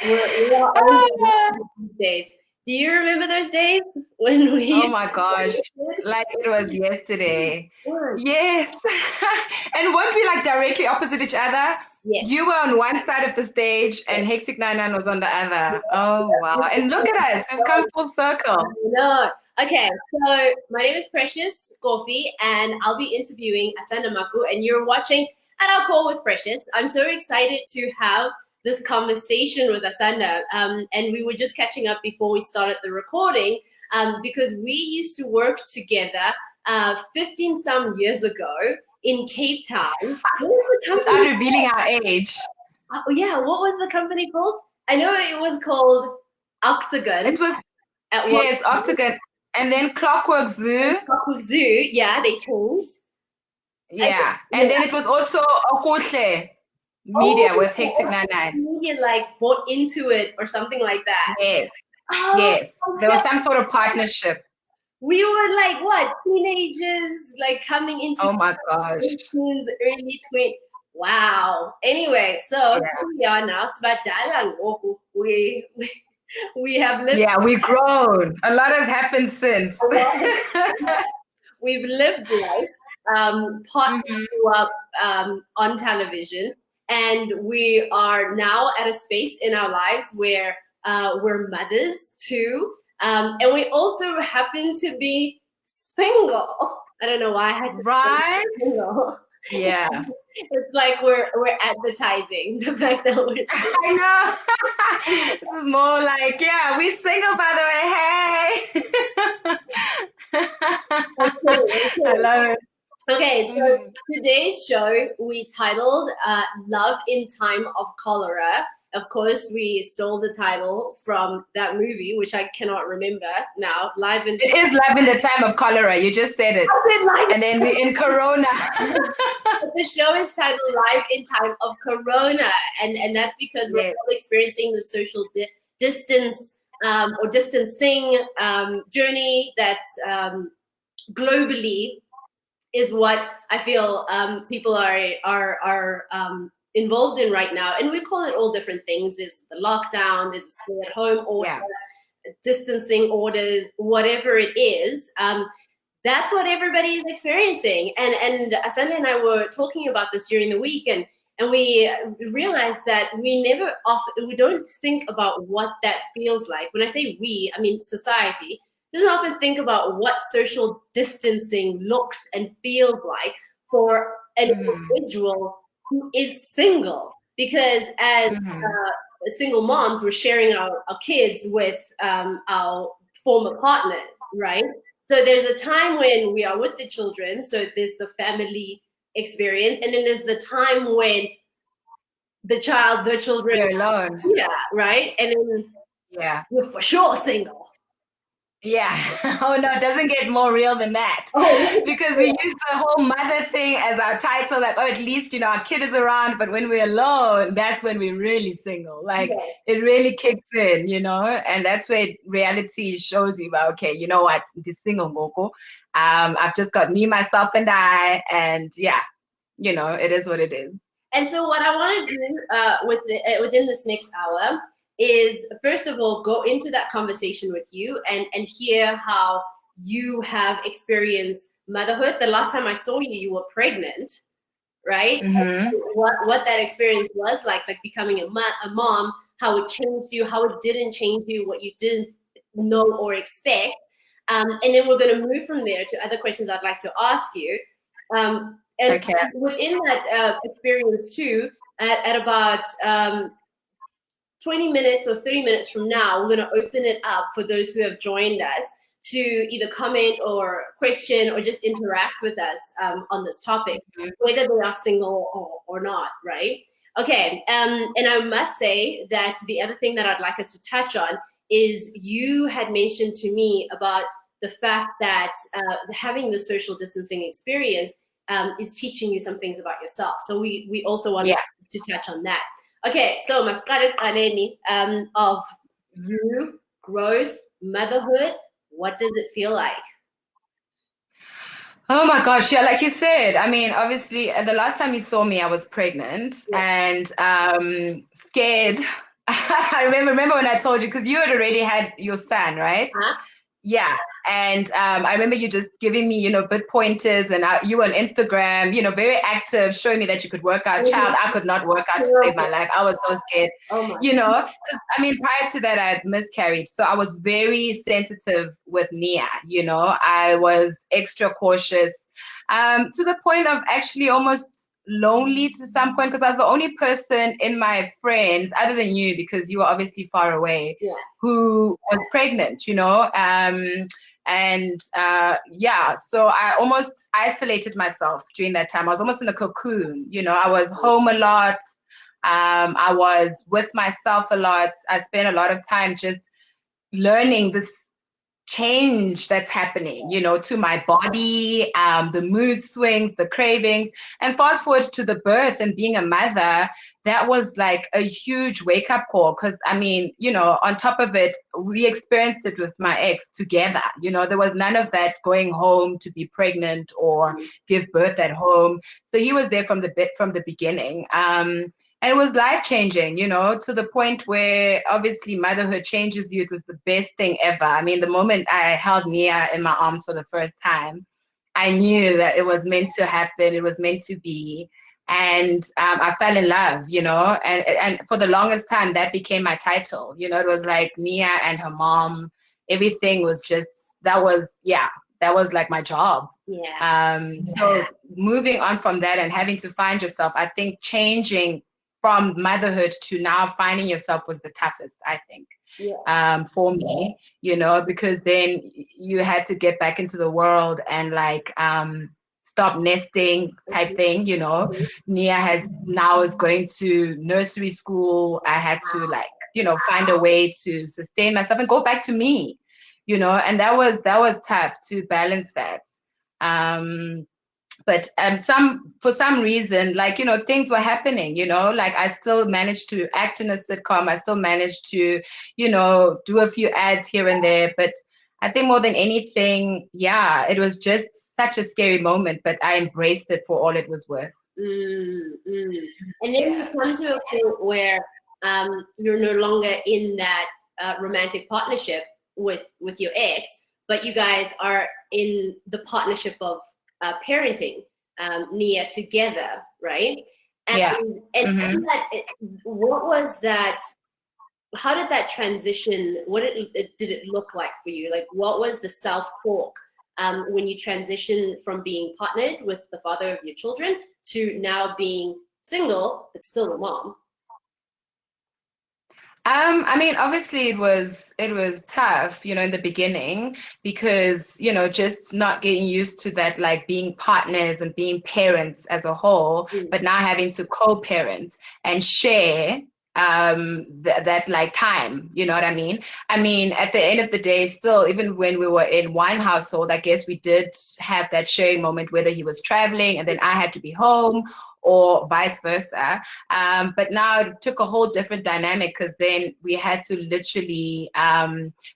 we're old these days. Do you remember those days when we Oh used my gosh, to like it was yesterday. work? Yes. And weren't we like directly opposite each other? Yes. You were on one side of the stage and Yes. Hectic 99 was on the other. Oh wow. And look at us, we've come full circle. No. Okay, so my name is Precious Coffee, and I'll be interviewing Asanda Maku, and you're watching at our call with Precious. I'm so excited to have this conversation with Asanda, and we were just catching up before we started the recording, because we used to work together 15 some years ago in Cape Town. What was the Without company? revealing our age. Oh, yeah, what was the company called? I know it was called Octagon It was, at one yes, point. Octagon. And then Clockwork Zoo. Clockwork Zoo, yeah, they changed. I think, Yeah. And yeah. then it was also Okuhle Oh, Media with Hectic 99. media like bought into it or something like that. Yes. Oh, Yes. There was yeah. some sort of partnership. We were like what, teenagers, like coming into Oh my gosh. teens, early 20s. Wow. Anyway, so Yeah. here we are now. Sibadala ngoku. We have lived Yeah, we've grown. A lot has happened since. a lot. We've lived life, partly Mhm. grew up on television, and we are now at a space in our lives where we're mothers too, and we also happen to be single. I don't know why I had to say Right? single. Yeah. It's like we're advertising the fact that we're single. I know. This is more like, yeah, we single by the way. Hey. Okay, I okay. love it. Okay, so Mhm. today's show we titled Love in Time of Cholera. Of course, we stole the title from that movie, which I cannot remember now. Live in It is love in the time of cholera. You just said it. And then we in Corona. the show is titled Live in Time of Corona, and that's because we're Yes. all experiencing the social distance or distancing journey that's globally is what I feel people are involved in right now, and we call it all different things. There's the lockdown, there's a stay-at-home order, Yeah. distancing orders, whatever it is. That's what everybody is experiencing, and Asanda and I were talking about this during the week, and we realized that we don't think about what that feels like. When I say we, I mean society doesn't often think about what social distancing looks and feels like for an Mhm. individual who is single. Because as Mhm. single moms, we're sharing our kids with our former partners, right? So there's a time when we are with the children, so there's the family experience, and then there's the time when the children, You're alone. yeah, right? And then Yeah. you're for sure single. Yeah. Oh no, it doesn't get more real than that. Oh, Because we use the whole mother thing as our title, like, oh, at least, our kid is around, but when we're alone, that's when we're really single. Like yeah. it really kicks in, and that's where reality shows you about, okay, you know what, this single Moko. I've just got me, myself, and I, and yeah, it is what it is. And so what I want to do within this next hour is, first of all, go into that conversation with you and hear how you have experienced motherhood. The last time I saw you, you were pregnant, right? Mm-hmm. What that experience was like becoming a mom, how it changed you, how it didn't change you, what you didn't know or expect. And then we're going to move from there to other questions I'd like to ask you. And Okay. within that experience too, at about 20 minutes or 30 minutes from now, we're going to open it up for those who have joined us to either comment or question or just interact with us on this topic, whether they are single or not, right? Okay, and I must say that the other thing that I'd like us to touch on is you had mentioned to me about the fact that having the social distancing experience is teaching you some things about yourself. So we also want to touch on that. Okay, so masqale qaleni of you, growth, motherhood. What does it feel like? Oh my gosh, yeah, like you said, I mean, obviously, the last time you saw me, I was pregnant Yeah. and scared I remember when I told you, because you had already had your son, right? Huh? Yeah. And I remember you just giving me, good pointers, and you on Instagram, very active, showing me that you could work out. Child, I could not work out to save my life. I was so scared, Oh my. because I mean, prior to that, I had miscarried. So I was very sensitive with Nia, I was extra cautious, to the point of actually almost lonely to some point, because I was the only person in my friends, other than you, because you were obviously far away, Yeah. who was pregnant, and yeah, so I almost isolated myself during that time. I was almost in a cocoon, I was home a lot. I was with myself a lot. I spent a lot of time just learning this change that's happening, to my body, the mood swings, the cravings. And fast forward to the birth and being a mother, that was like a huge wake up call. Because I mean, on top of it, we experienced it with my ex together. There was none of that going home to be pregnant or give birth at home. So he was there from the beginning. And it was life-changing, to the point where obviously motherhood changes you. It was the best thing ever. I mean, the moment I held Nia in my arms for the first time, I knew that it was meant to happen. It was meant to be. And I fell in love, and for the longest time, that became my title. It was like Nia and her mom. Everything was just, that was like my job. Yeah. So moving on from that and having to find yourself, I think changing from motherhood to now finding yourself was the toughest, I think, for me, because then you had to get back into the world and like stop nesting type thing, Nia now is going to nursery school. I had to like, find a way to sustain myself and go back to me, and that was tough to balance that. But for some reason, like, things were happening, like I still managed to act in a sitcom. I still managed to, do a few ads here and there. But I think more than anything, yeah, it was just such a scary moment, but I embraced it for all it was worth. And then you come to a point where you're no longer in that romantic partnership with your ex, but you guys are in the partnership of parenting Nia together, right? And, Yeah. and what was that? How did that transition? What did it look like for you? Like, what was the self-talk when you transitioned from being partnered with the father of your children to now being single but still a mom? I mean, obviously it was tough, in the beginning, because, just not getting used to that, like being partners and being parents as a whole, but now having to co-parent and share that like time, you know what I mean? I mean, at the end of the day, still, even when we were in one household, I guess we did have that sharing moment, whether he was traveling and then I had to be home, or vice versa. But now it took a whole different dynamic, because then we had to literally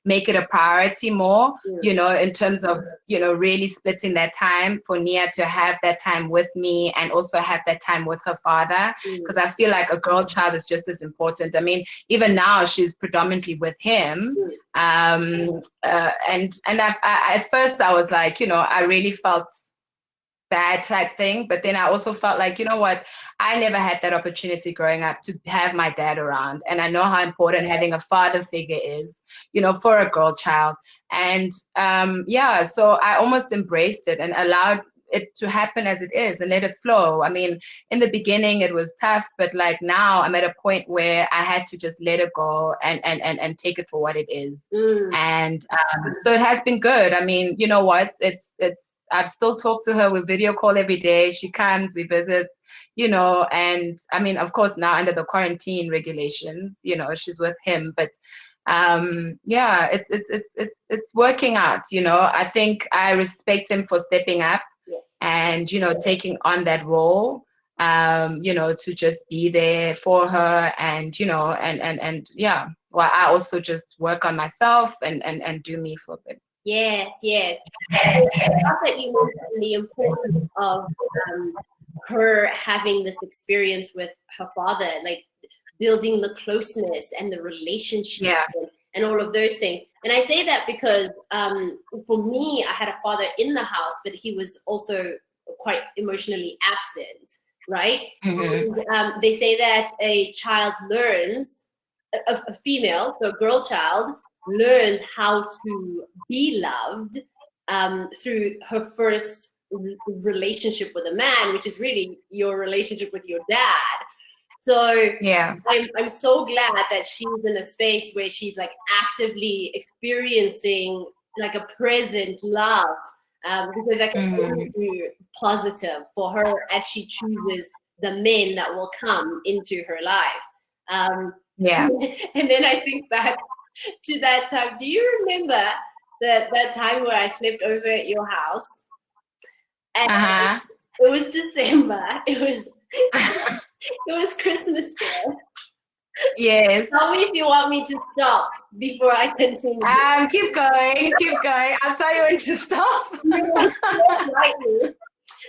make it a priority more, in terms of, really splitting that time for Nia to have that time with me and also have that time with her father. Because I feel like a girl child is just as important. I mean, even now she's predominantly with him. And at first I was like, I really felt bad type thing, but then I also felt like, you know what, I never had that opportunity growing up to have my dad around, and I know how important having a father figure is, for a girl child. And yeah, so I almost embraced it and allowed it to happen as it is and let it flow. I mean, in the beginning it was tough, but like now I'm at a point where I had to just let it go and take it for what it is. And so it has been good. I mean, you know what, I've still talked to her. We video call every day. She comes, we visit, and I mean, of course, now under the quarantine regulations, she's with him. But yeah, it's working out. I think I respect him for stepping up and taking on that role. To just be there for her, and and yeah. Well, I also just work on myself and do me for a bit. Yes. I love that you mentioned the importance of her having this experience with her father. Like, building the closeness and the relationship Yeah. and all of those things. And I say that because for me, I had a father in the house, but he was also quite emotionally absent, right? Mm-hmm. And, they say that a child learns, a female, so a girl child, learns how to be loved through her first relationship with a man, which is really your relationship with your dad. So Yeah. I'm so glad that she's in a space where she's like actively experiencing like a present love, because that can only be positive for her as she chooses the men that will come into her life. Yeah. And then I think back to that time. Do you remember that time where I slept over at your house? And it was December. It was Christmas Day. Yes. Tell me if you want me to stop before I continue. Keep going, keep going. I'll tell you when to stop.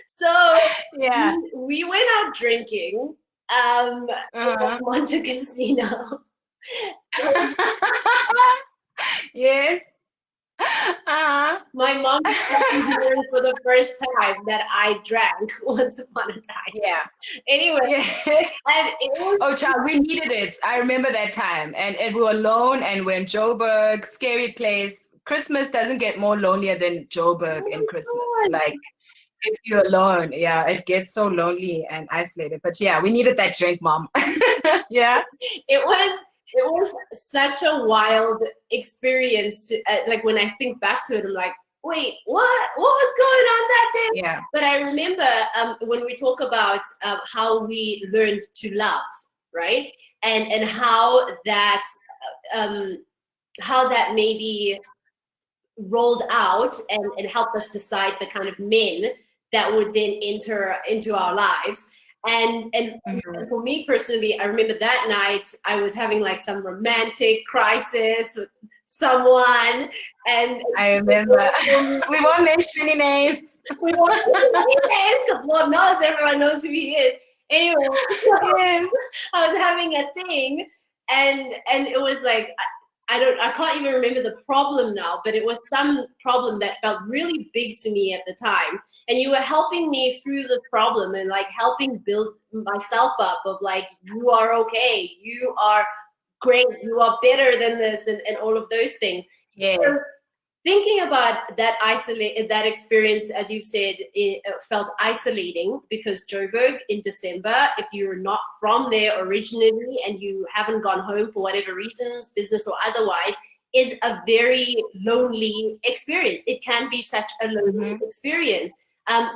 So yeah, we went out drinking at Monte Casino. yes. My mom learned for the first time that I drank once upon a time. Yeah. Anyway. Yeah. And it was, oh, child, we needed it. I remember that time. And we were alone and we're in Joburg, scary place. Christmas doesn't get more lonelier than Joburg in Christmas. Like, if you're alone, yeah, it gets so lonely and isolated. But yeah, we needed that drink, Mom. yeah. It was such a wild experience. Like when I think back to it, I'm like, wait, what was going on that day? Yeah. But I remember when we talk about how we learned to love, right? And how that maybe rolled out and helped us decide the kind of men that would then enter into our lives. And for me personally, I remember that night I was having like some romantic crisis with someone, and I remember we won't mention any names. We won't mention any names because Lord knows everyone knows who he is. Anyway, yes. I was having a thing, and it was like I can't even remember the problem now, but it was some problem that felt really big to me at the time. And you were helping me through the problem and like helping build myself up of like, you are okay, you are great, you are better than this, and all of those things. Yes. So, thinking about that experience, as you've said, it felt isolating because Joburg in December, if you're not from there originally and you haven't gone home for whatever reasons, business or otherwise, is a very lonely experience. It can be such a lonely experience.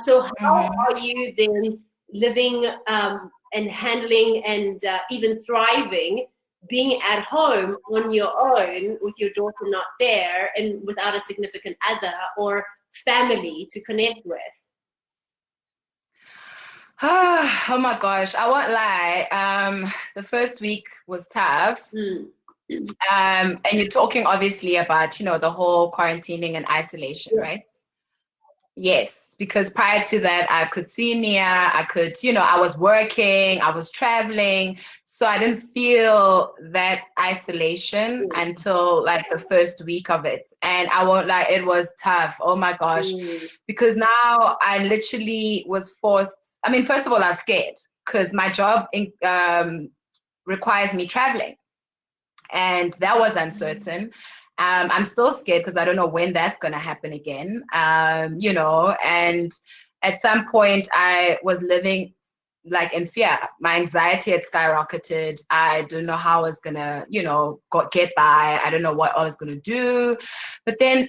So how are you then living and handling and even thriving, being at home on your own with your daughter not there and without a significant other or family to connect with? Oh my gosh, I won't lie. The first week was tough. And you're talking obviously about, the whole quarantining and isolation, right? Yes, because prior to that, I could see Nia, I was working, I was traveling. So I didn't feel that isolation until like the first week of it. And I won't lie, it was tough. Oh my gosh. Because now I literally was forced. I mean, first of all, I was scared because my job requires me traveling. And that was uncertain. I'm still scared because I don't know when that's going to happen again, and at some point I was living like in fear. My anxiety had skyrocketed. I don't know how I was going to, get by. I don't know what I was going to do. But then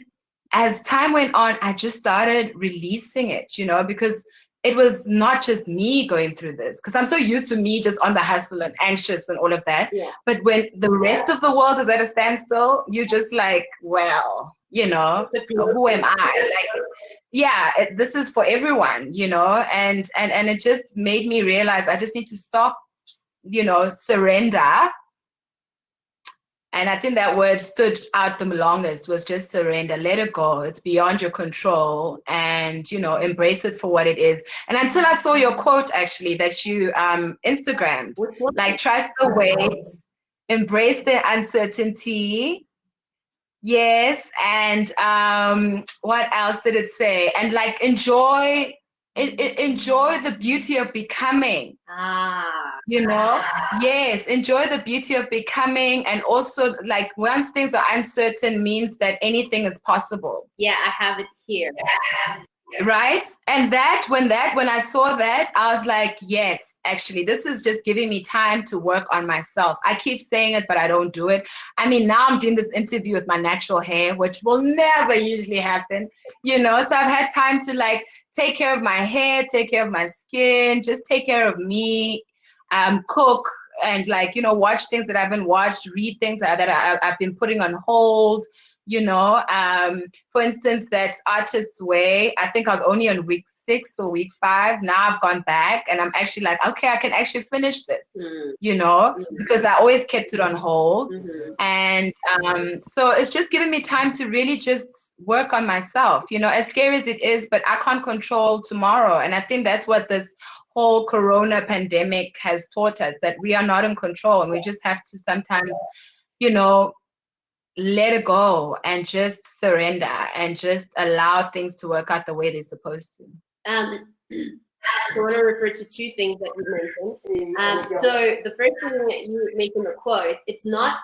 as time went on, I just started releasing it, because it was not just me going through this, because I'm so used to me just on the hustle and anxious and all of that. Yeah. But when the rest of the world is at a standstill, you're just like, well, who am I? Like, yeah, this is for everyone, and it just made me realize I just need to stop, surrender And I think that word stood out the longest, was just surrender, let it go. It's beyond your control, and, you know, embrace it for what it is. And until I saw your quote, actually, that you Instagrammed, like, trust the wait, embrace the uncertainty. Yes, and what else did it say? And like, enjoy the beauty of becoming. You know, yes, enjoy the beauty of becoming. And also, like, once things are uncertain means that anything is possible. Yeah, I have it here. Right? And when I saw that, I was like, yes, actually, this is just giving me time to work on myself. I keep saying it, but I don't do it. I mean, now I'm doing this interview with my natural hair, which will never usually happen, you know? So I've had time to, like, take care of my hair, take care of my skin, just take care of me, cook, and, like, you know, watch things that I haven't watched, read things that I've been putting on hold. You know, for instance, that Artist's Way, I think I was only on week 6 or week 5. Now I've gone back and I'm actually like, okay, I can actually finish this, you know, because I always kept it on hold. And so it's just giving me time to really just work on myself, you know, as scary as it is, but I can't control tomorrow. And I think that's what this whole corona pandemic has taught us, that we are not in control, and we just have to sometimes, you know, let it go and just surrender and just allow things to work out the way they're supposed to. I want to refer to 2 things that you mentioned. So the first thing that you make in the quote, it's not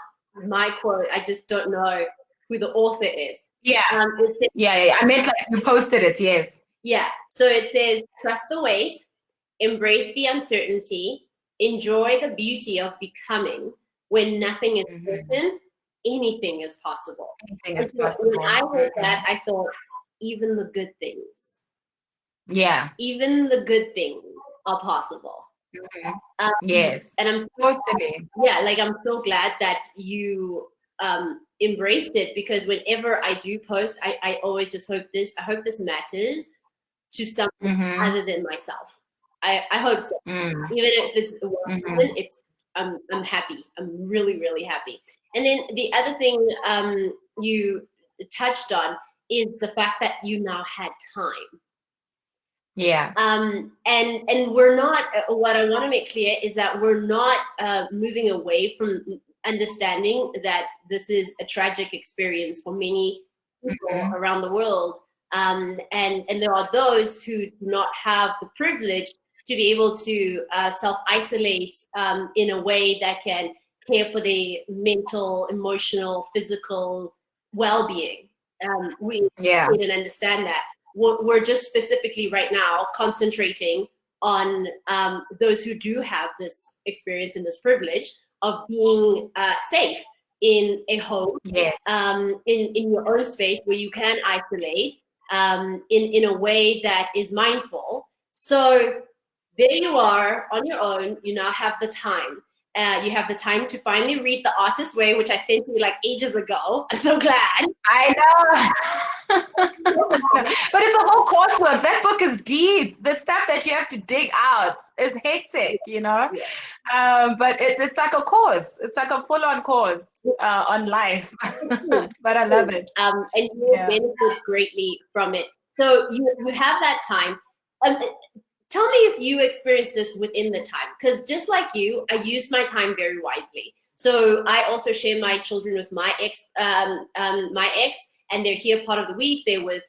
my quote. I just don't know who the author is. Yeah. It says, yeah. I meant, like, you posted it. Yes. Yeah. So it says, trust the wait, embrace the uncertainty, enjoy the beauty of becoming. When nothing is certain, anything is possible. Anything is possible. When I heard that, I thought, even the good things. Yeah. Even the good things are possible. Yes. And I'm totally. Yeah, like, I'm so glad that you embraced it, because whenever I do post, I always just hope I hope this matters to someone other than myself. I hope so. Even if it's one person, I'm happy. I'm really, really happy. And then the other thing you touched on is the fact that you now had time. Yeah. And we're not, what I want to make clear is that we're not moving away from understanding that this is a tragic experience for many people around the world. And there are those who do not have the privilege to be able to self-isolate in a way that can care for their mental, emotional, physical well-being. We didn't understand that. We're just specifically right now concentrating on those who do have this experience and this privilege of being safe in a home, in your own space where you can isolate in a way that is mindful. So there you are on your own. You now have the time. You have the time to finally read The Artist's Way, which I sent you like ages ago. I'm so glad. I know. But it's a whole coursework. That book is deep. The stuff that you have to dig out is hectic, you know. But it's like a course. It's like a full-on course on life. But I love it. And you will benefit greatly from it. So you have that time. Tell me if you experienced this within the time, because just like you, I use my time very wisely. So I also share my children with my ex, and they're here part of the week. They're with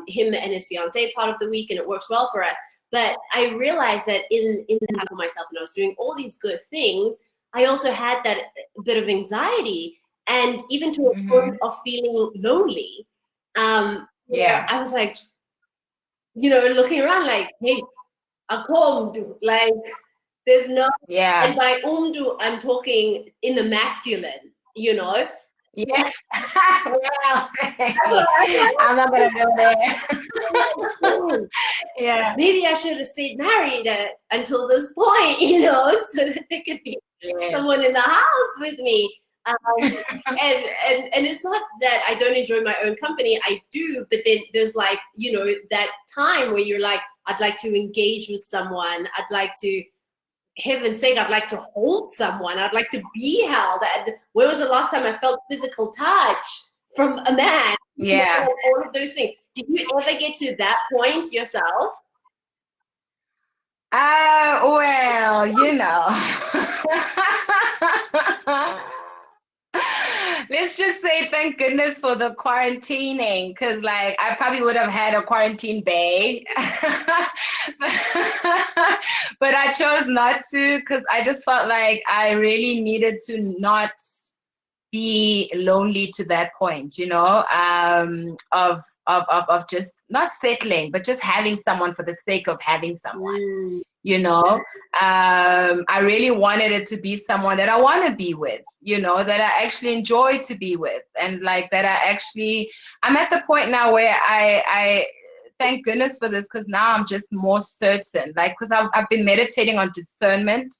him and his fiance part of the week, and it works well for us. But I realized that in the time for myself, when I was doing all these good things, I also had that bit of anxiety, and even to a point of feeling lonely. I was like, you know, looking around like, hey, Akomdu, like, there's no, and by umdu, I'm talking in the masculine, you know? Yes. Well, I'm not gonna go there. Maybe I should have stayed married until this point, you know, so that there could be someone in the house with me. And it's not that I don't enjoy my own company, I do, but then there's, like, you know, that time where you're like, I'd like to engage with someone, I'd like to heaven's sake, I'd like to hold someone. I'd like to be held. And when was the last time I felt physical touch from a man? Yeah. All of those things. Did you ever get to that point yourself? Well, you know. Let's just say thank goodness for the quarantining, because like I probably would have had a quarantine bay. But I chose not to, because I just felt like I really needed to not be lonely to that point, you know, of just not settling, but just having someone for the sake of having someone, you know. I really wanted it to be someone that I want to be with, you know, that I actually enjoy to be with, and like that I'm at the point now where I thank goodness for this, because now I'm just more certain, like, because I've been meditating on discernment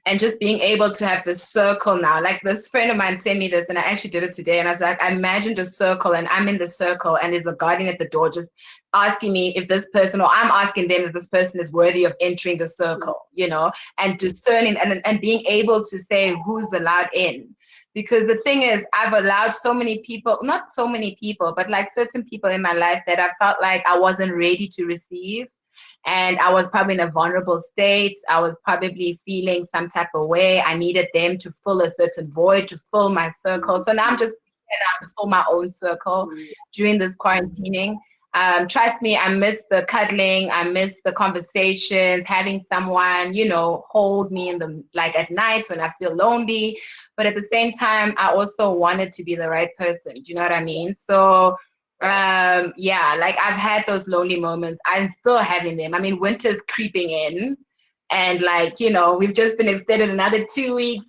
and just being able to have this circle now. Like, this friend of mine sent me this, and I actually did it today. And I was like, I imagined a circle, and I'm in the circle, and there's a guardian at the door just asking me if this person, or I'm asking them if this person is worthy of entering the circle, you know, and discerning and being able to say who's allowed in. Because the thing is, I've allowed so many people, not so many people, but like certain people in my life that I felt like I wasn't ready to receive. And I was probably in a vulnerable state. I was probably feeling some type of way. I needed them to fill a certain void, to fill my circle. So now I'm just to fill my own circle during this quarantining. Trust me, I miss the cuddling. I miss the conversations, having someone, you know, hold me in the, like at night when I feel lonely. But at the same time, I also wanted to be the right person. Do you know what I mean? So yeah, like I've had those lonely moments. I'm still having them. I mean, winter's creeping in, and like, you know, we've just been extended another 2 weeks.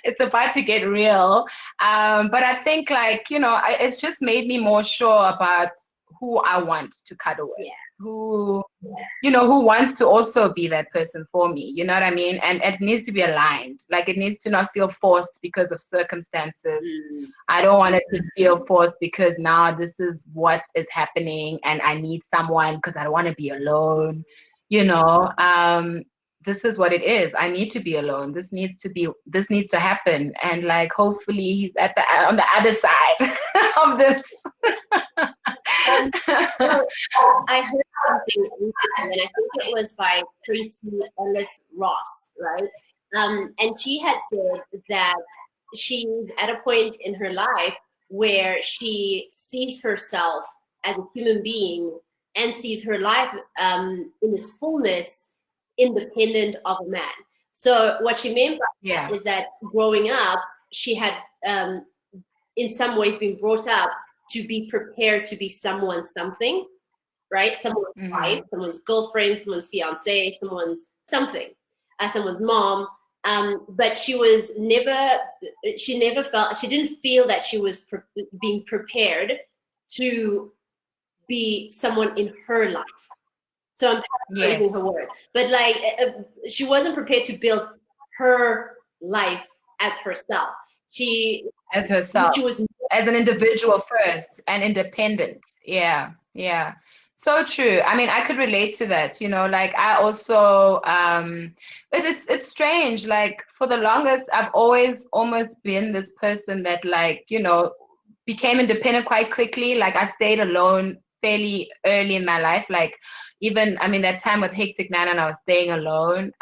It's about to get real. But I think, like, you know, it's just made me more sure about who I want to cuddle with, who, you know, who wants to also be that person for me. You know what I mean? And it needs to be aligned. Like, it needs to not feel forced because of circumstances. I don't want it to feel forced because now this is what is happening and I need someone because I don't want to be alone. You know, this is what it is. I need to be alone. This needs to happen. And like, hopefully he's on the other side of this. I heard something recently, and I think it was by Tracy Ellis Ross, right? And she had said that she's at a point in her life where she sees herself as a human being and sees her life in its fullness, independent of a man. So what she meant by that is that growing up, she had in some ways been brought up to be prepared to be someone's something, right? Someone's wife, someone's girlfriend, someone's fiance, someone's something, someone's mom. But she didn't feel that she was being prepared to be someone in her life. So I'm paraphrasing her words, but like she wasn't prepared to build her life as herself. She was as an individual first and independent. Yeah. So true. I mean, I could relate to that, you know, like I also it's strange. Like for the longest, I've always almost been this person that, like, you know, became independent quite quickly. Like I stayed alone fairly early in my life. Like even, I mean, that time with Hectic Nine and I was staying alone.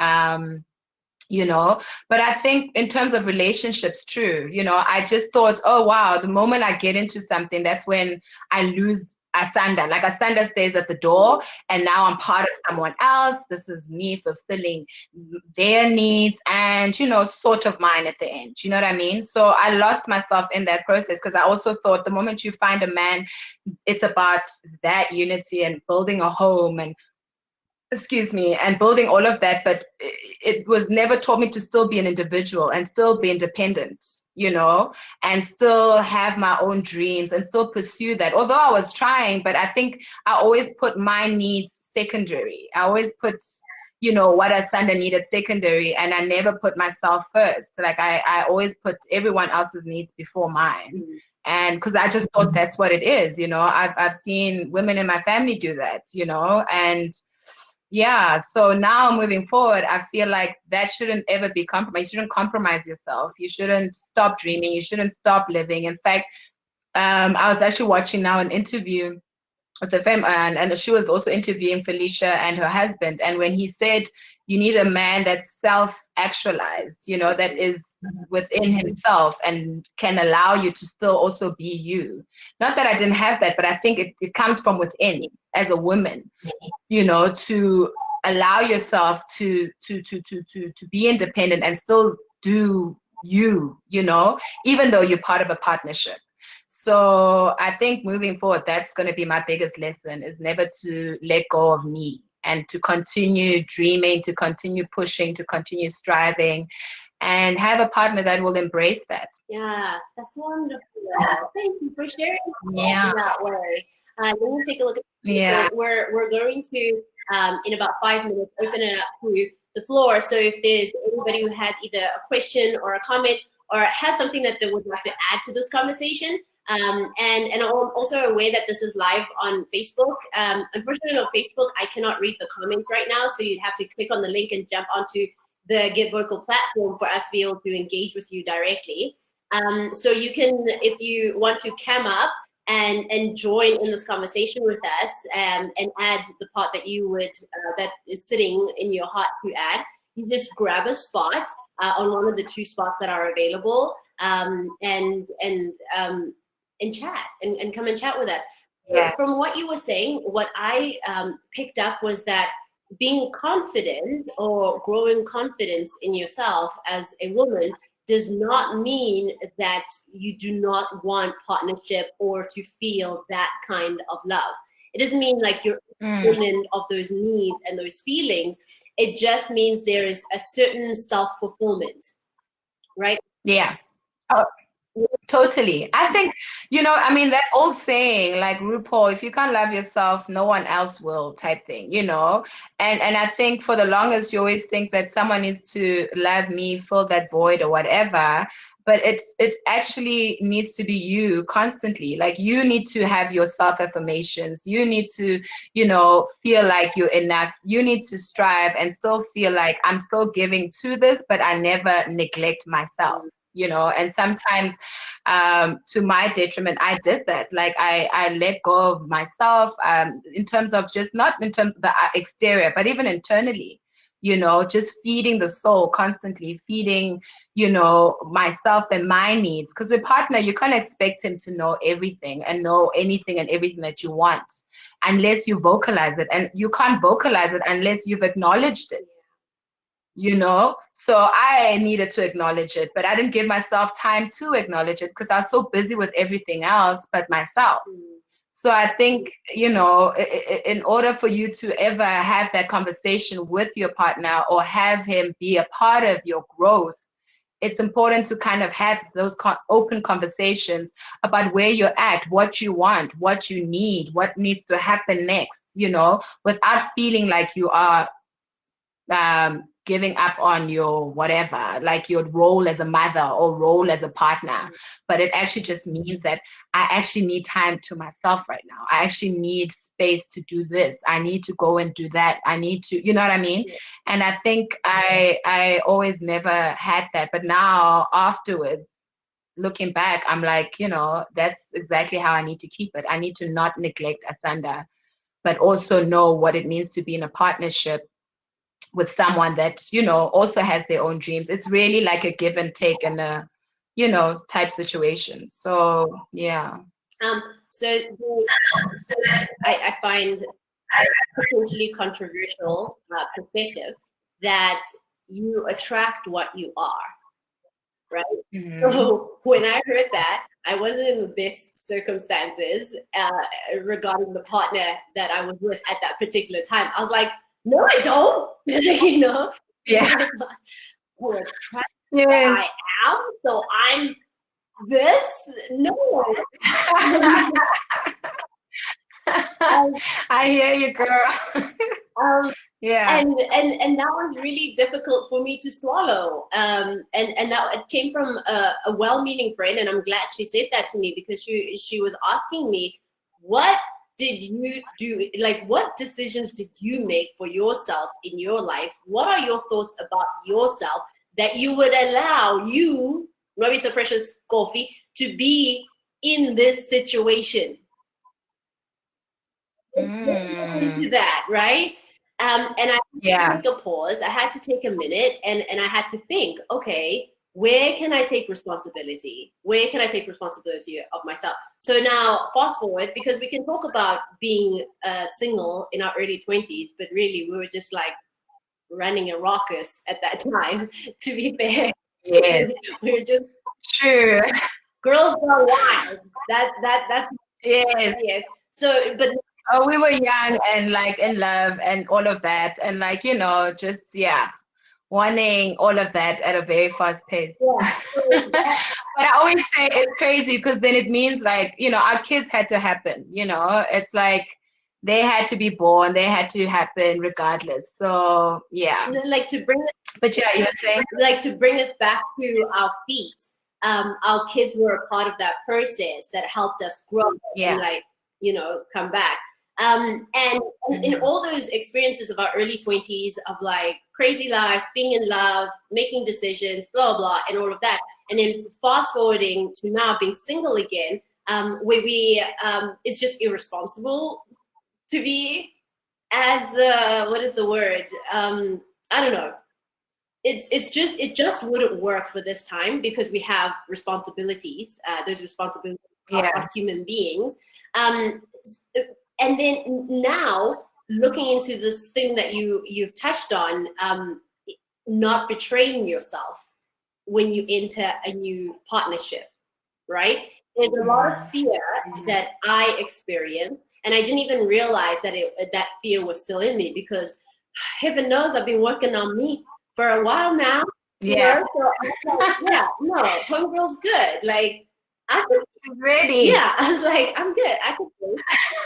You know, but I think in terms of relationships, true, you know, I just thought, oh wow, the moment I get into something, that's when I lose Asanda. Like Asanda stays at the door and now I'm part of someone else. This is me fulfilling their needs and, you know, sort of mine at the end. You know what I mean? So I lost myself in that process because I also thought the moment you find a man, it's about that unity and building a home and building all of that, but it was never taught me to still be an individual and still be independent, you know, and still have my own dreams and still pursue that. Although I was trying, but I think I always put my needs secondary. I always put, you know, what Asanda needed secondary, and I never put myself first. Like I always put everyone else's needs before mine. And because I just thought that's what it is, you know. I've seen women in my family do that, you know, and yeah, so now moving forward, I feel like that shouldn't ever be compromised. You shouldn't compromise yourself. You shouldn't stop dreaming. You shouldn't stop living. In fact, I was actually watching now an interview with the femme, and she was also interviewing Felicia and her husband. And when he said, you need a man that's self-actualized, you know, that is within himself and can allow you to still also be you. Not that I didn't have that, but I think it comes from within as a woman, you know, to allow yourself to be independent and still do you, you know, even though you're part of a partnership. So I think moving forward, that's going to be my biggest lesson, is never to let go of me and to continue dreaming, to continue pushing, to continue striving, and have a partner that will embrace that. Yeah, that's wonderful. Thank you for sharing Yeah. in that way. Let me take a look at Yeah. We're going to, in about 5 minutes, open it up to the floor. So if there's anybody who has either a question or a comment or has something that they would like to add to this conversation, and I'm also aware that this is live on Facebook. Unfortunately, on Facebook, I cannot read the comments right now, so you'd have to click on the link and jump onto the Get Vocal platform for us to be able to engage with you directly. So you can, if you want to come up and join in this conversation with us, and add the part that you would, that is sitting in your heart to add, you just grab a spot on one of the 2 spots that are available, and chat and come and chat with us. Yeah. From what you were saying, what I picked up was that being confident or growing confidence in yourself as a woman does not mean that you do not want partnership or to feel that kind of love. It doesn't mean like you're independent of those needs and those feelings. It just means there is a certain self-fulfillment, right? Yeah. Oh, totally. I think, you know, I mean, that old saying, like RuPaul, if you can't love yourself, no one else will, type thing, you know? And I think for the longest, you always think that someone needs to love me, fill that void or whatever. But it actually needs to be you constantly. Like, you need to have your self-affirmations. You need to, you know, feel like you're enough. You need to strive and still feel like I'm still giving to this, but I never neglect myself. You know, and sometimes to my detriment, I did that. Like I let go of myself, in terms of just, not in terms of the exterior, but even internally, you know, just feeding the soul, constantly feeding, you know, myself and my needs. Because a partner, you can't expect him to know everything and know anything and everything that you want unless you vocalize it. And you can't vocalize it unless you've acknowledged it. You know, so I needed to acknowledge it, but I didn't give myself time to acknowledge it because I was so busy with everything else but myself. So I think, you know, in order for you to ever have that conversation with your partner or have him be a part of your growth, it's important to kind of have those open conversations about where you're at, what you want, what you need, what needs to happen next, you know, without feeling like you are giving up on your whatever, like your role as a mother or role as a partner. But it actually just means that I actually need time to myself right now. I actually need space to do this. I need to go and do that. I need to, you know what I mean? And I think I always never had that. But now afterwards, looking back, I'm like, you know, that's exactly how I need to keep it. I need to not neglect Asanda, but also know what it means to be in a partnership with someone that, you know, also has their own dreams. It's really like a give and take and a, you know, type situation. So yeah. So I find potentially controversial perspective that you attract what you are, right? So when I heard that, I wasn't in the best circumstances regarding the partner that I was with at that particular time. I was like, no, I don't. You know? Yeah. You attract Yes. what I am, so I'm this? No. I hear you, girl. Yeah. And that was really difficult for me to swallow. And that it came from a well-meaning friend, and I'm glad she said that to me, because she was asking me, what did you do? Like, what decisions did you make for yourself in your life? What are your thoughts about yourself that you would allow you, Marisa Precious Coffee, to be in this situation? Into that, right? And I had to take a pause. I had to take a minute, and I had to think, okay, where can I take responsibility? Where can I take responsibility of myself? So now, fast forward, because we can talk about being single in our early 20s, but really we were just like running a raucous at that time, to be fair. Yes. We were just true. Girls gone wild. That's yes. So, but oh, we were young and like in love and all of that, and like just wanting all of that at a very fast pace. Yeah. But I always say it's crazy because then it means like our kids had to happen. It's like they had to be born, they had to happen regardless. So yeah. Like to bring it, but yeah, you were saying like to bring us back to our feet. Our kids were a part of that process that helped us grow and come back. And in all those experiences of our early 20s of like crazy life, being in love, making decisions, blah, blah, and all of that. And then fast forwarding to now being single again, where it's just irresponsible to be as, what is the word? I don't know. It just wouldn't work for this time because we have responsibilities. Those responsibilities are human beings. And then now looking into this thing that you've touched on, not betraying yourself when you enter a new partnership, right? There's a lot of fear that I experienced, and I didn't even realize that that fear was still in me because heaven knows I've been working on me for a while now. Yeah. So I'm like, yeah, no, homegirl's good. Like, I could ready. Yeah, I was like, I'm good. I could play.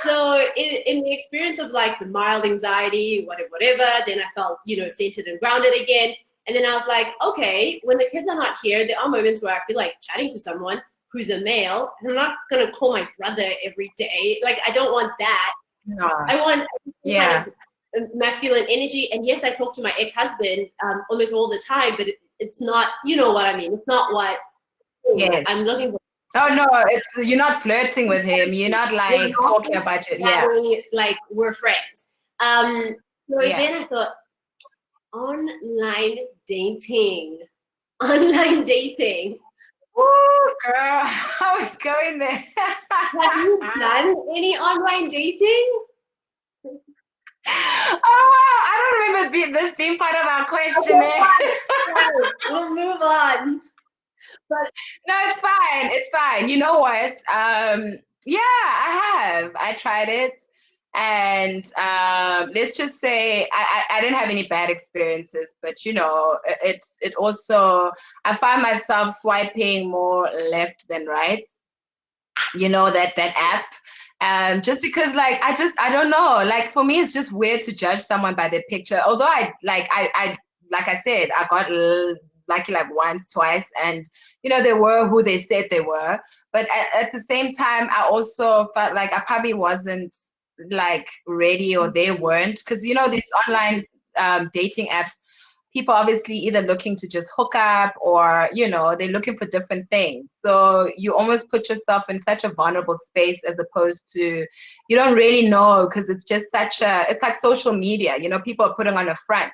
So in the experience of like the mild anxiety, whatever, then I felt, centered and grounded again. And then I was like, okay, when the kids are not here, there are moments where I feel like chatting to someone who's a male. And I'm not going to call my brother every day. Like, I don't want that. No. I want kind of masculine energy. And yes, I talk to my ex-husband almost all the time, but it's not, you know what I mean? It's not what I'm looking for. Oh no, you're not flirting with him. You're not like talking about it. Yeah. Like we're friends. So then I thought, online dating. Online dating. Ooh, girl, how are we going there? Have you done any online dating? Oh wow, I don't remember this being part of our questionnaire. We'll move on. But no, it's fine. It's fine. You know what? Yeah, I have. I tried it, and let's just say I didn't have any bad experiences. But it also I find myself swiping more left than right. That app. Just because like I don't know. Like for me, it's just weird to judge someone by their picture. Although I like I said, I got lucky like once, twice, and they were who they said they were. But at the same time, I also felt like I probably wasn't like ready, or they weren't, because these online dating apps, people obviously either looking to just hook up, or they're looking for different things. So you almost put yourself in such a vulnerable space, as opposed to you don't really know, because it's just it's like social media. People are putting on a front.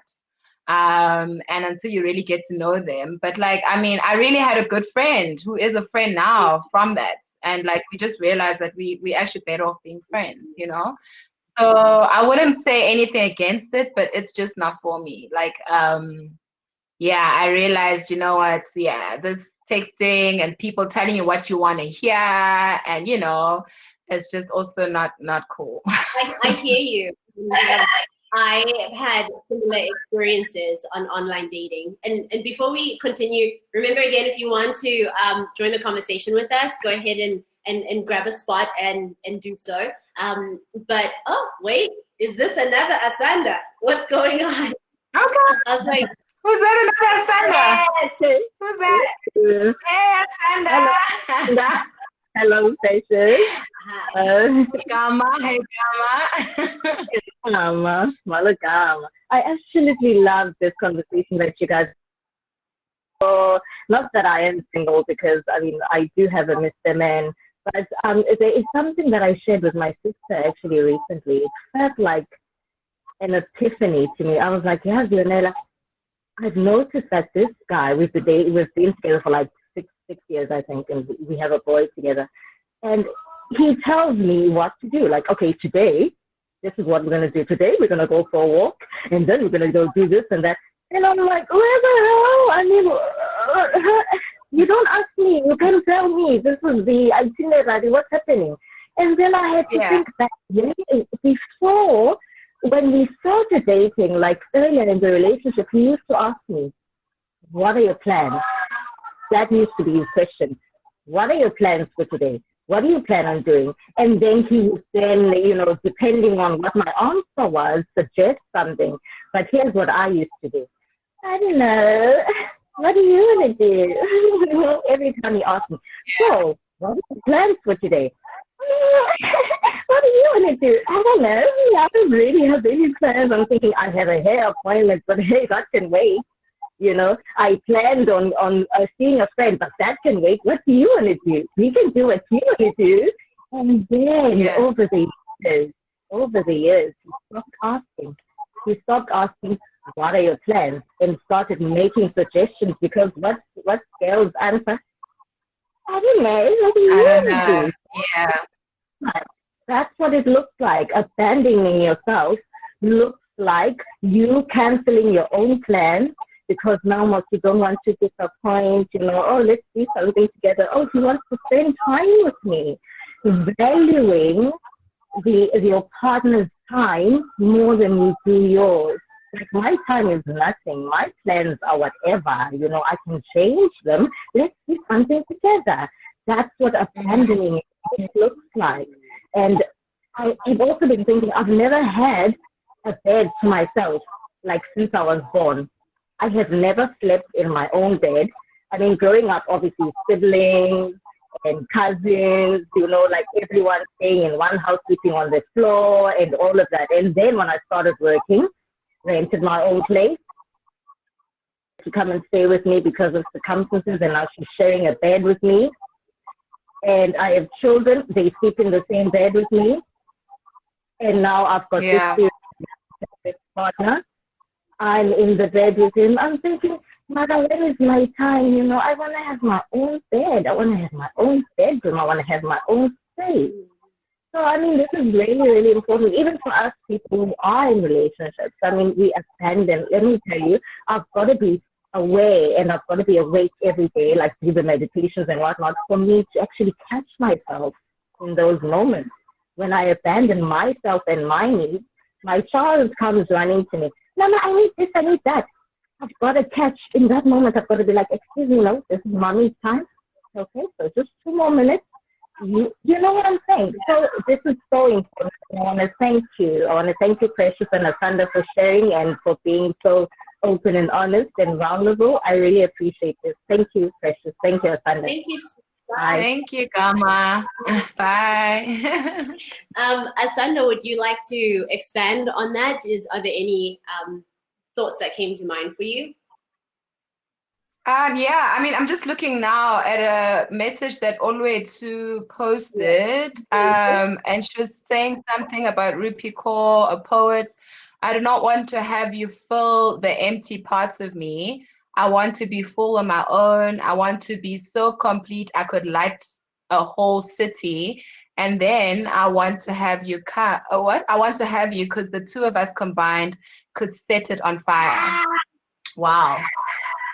And until you really get to know them. But like, I mean, I really had a good friend who is a friend now from that. And like, we just realized that we actually better off being friends, So I wouldn't say anything against it, but it's just not for me. Like, I realized, this texting and people telling you what you want to hear, and it's just also not cool. I hear you. I have had similar experiences on online dating. And before we continue, remember again, if you want to join the conversation with us, go ahead and grab a spot and do so. But, oh, wait, is this another Asanda? What's going on? Okay. I was like, who's that, another Asanda? Yes. Who's that? Hey, Asanda. Hello, Precious. Hi. Gama, hey Gama. Malagama. I absolutely love this conversation that you guys. Not that I am single, because I mean I do have a Mr. Man, but there is something that I shared with my sister actually recently. It felt like an epiphany to me. I was like, yeah, Dionela, I've noticed that this guy, we've been together for like six years, I think, and we have a boy together. And he tells me what to do. Like, okay, today, this is what we're gonna do. Today, we're gonna go for a walk, and then we're gonna go do this and that. And I'm like, where the hell? I mean, you don't ask me. You can tell me. This is the itinerary. What's happening? And then I had to think back. Before, when we started dating, like earlier in the relationship, he used to ask me, what are your plans? That used to be his question. What are your plans for today? What do you plan on doing? And then he would then, depending on what my answer was, suggest something. But here's what I used to do. I don't know. What do you want to do? Every time he asked me, so what are your plans for today? What do you want to do? I don't know. I don't really have any plans. I'm thinking I have a hair appointment, but hey, that can wait. I planned on seeing a friend, but that can wait. What do you want to do? We can do what you want to do. And then over the years, he stopped asking, what are your plans? And started making suggestions, because what girls answer? I don't know. What do you want to do? Yeah. That's what it looks like. Abandoning yourself looks like you canceling your own plans, because now what you don't want to disappoint, oh, let's do something together. Oh, he wants to spend time with me. Valuing your partner's time more than you do yours. Like, my time is nothing. My plans are whatever. I can change them. Let's do something together. That's what abandoning it looks like. And I've also been thinking, I've never had a bed to myself, like, since I was born. I have never slept in my own bed. I mean, growing up, obviously, siblings and cousins, like everyone staying in one house, sleeping on the floor and all of that. And then when I started working, rented my own place to come and stay with me because of circumstances, and now she's sharing a bed with me. And I have children, they sleep in the same bed with me. And now I've got this partner. I'm in the bed with him. I'm thinking, Mother, when is my time? I want to have my own bed. I want to have my own bedroom. I want to have my own space. So, I mean, this is really, really important, even for us people who are in relationships. I mean, we abandon. Let me tell you, I've got to be aware, and I've got to be awake every day, like do the meditations and whatnot, for me to actually catch myself in those moments. When I abandon myself and my needs, my child comes running to me. Mama, I need this, I need that. I've got to catch in that moment. I've got to be like, excuse me, no, this is mommy's time. Okay, so just 2 more minutes. You know what I'm saying? So this is so important. I want to thank you. I want to thank you, Precious and Asanda, for sharing and for being so open and honest and vulnerable. I really appreciate this. Thank you, Precious. Thank you, Asanda. Thank you. Bye. Thank you, Gama. Bye. Asanda, would you like to expand on that? Are there any thoughts that came to mind for you? Yeah, I mean, I'm just looking now at a message that Olwe2 posted, and she was saying something about Rupi Kaur, a poet. I do not want to have you fill the empty parts of me. I want to be full on my own. I want to be so complete I could light a whole city. And then I want to have you what? I want to have you because the two of us combined could set it on fire. Wow.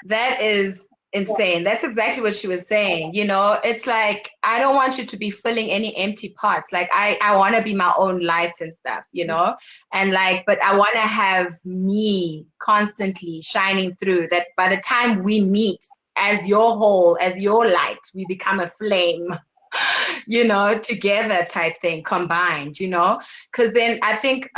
That is insane. That's exactly what she was saying. It's like, I don't want you to be filling any empty parts. Like, I want to be my own light and stuff, and like, but I want to have me constantly shining through, that by the time we meet as your whole, as your light, we become a flame. you know, together type thing, combined, you know, because then I think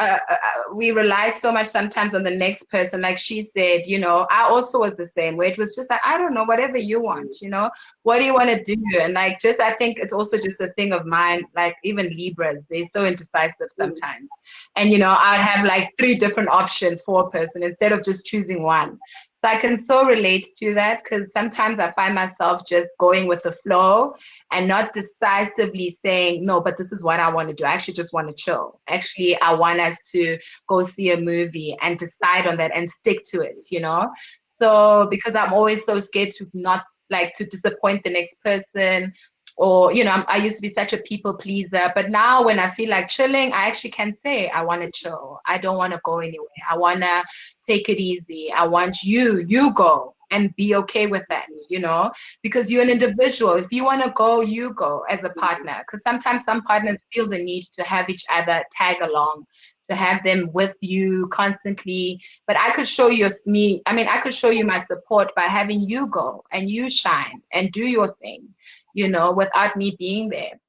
we rely so much sometimes on the next person. Like she said, you know, I also was the same way. It was just like, I don't know, whatever you want, you know, what do you want to do? And like, just, I think it's also just a thing of mine, like even Libras, they're so indecisive sometimes. And, you know, I'd have like 3 different options for a person instead of just choosing one. So I can so relate to that, because sometimes I find myself just going with the flow and not decisively saying, no, but this is what I want to do. I actually just want to chill. Actually, I want us to go see a movie and decide on that and stick to it, you know? So because I'm always so scared to not like to disappoint the next person, or, you know, I used to be such a people pleaser, but now when I feel like chilling, I actually can say, I want to chill. I don't want to go anywhere. I want to take it easy. I want you go and be okay with that, you know, because you're an individual. If you want to go, you go as a partner, because sometimes some partners feel the need to have each other tag along, to have them with you constantly. But I could show you I could show you my support by having you go and you shine and do your thing, you know, without me being there.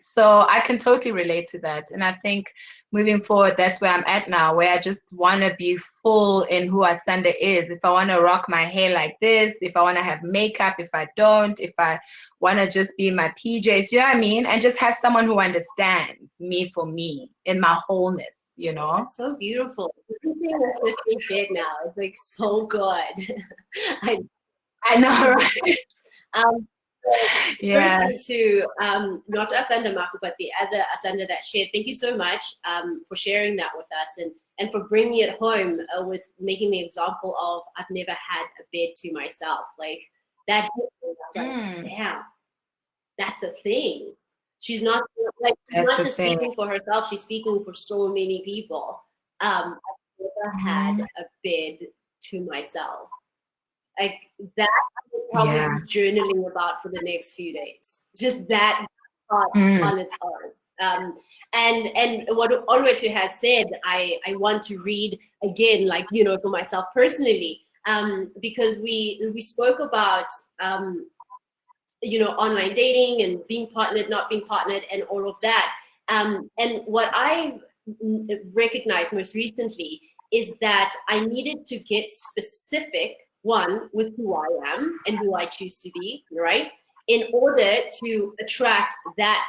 So I can totally relate to that. And I think moving forward, that's where I'm at now, where I just want to be full in who Asanda is. If I want to rock my hair like this, if I want to have makeup, if I don't, if I want to just be in my PJs, you know what I mean? And just have someone who understands me for me in my wholeness, you know? That's so beautiful. Everything that's just being shared now is like so good. I know, right? Yeah. Firstly, to not Asanda Mako, but the other Asanda that shared, thank you so much for sharing that with us, and for bringing it home with making the example of, I've never had a bed to myself. Like that, like, damn, that's a thing. She's not like, she's not just speaking for herself, she's speaking for so many people. I've never had a bed to myself. Like that, I would probably be journaling about for the next few days. Just that on its own. And what Olwetu has said, I want to read again, like, you know, for myself personally, because we spoke about, you know, online dating and being partnered, not being partnered, and all of that. And what I've recognized most recently is that I needed to get specific, one, with who I am and who I choose to be, right? In order to attract that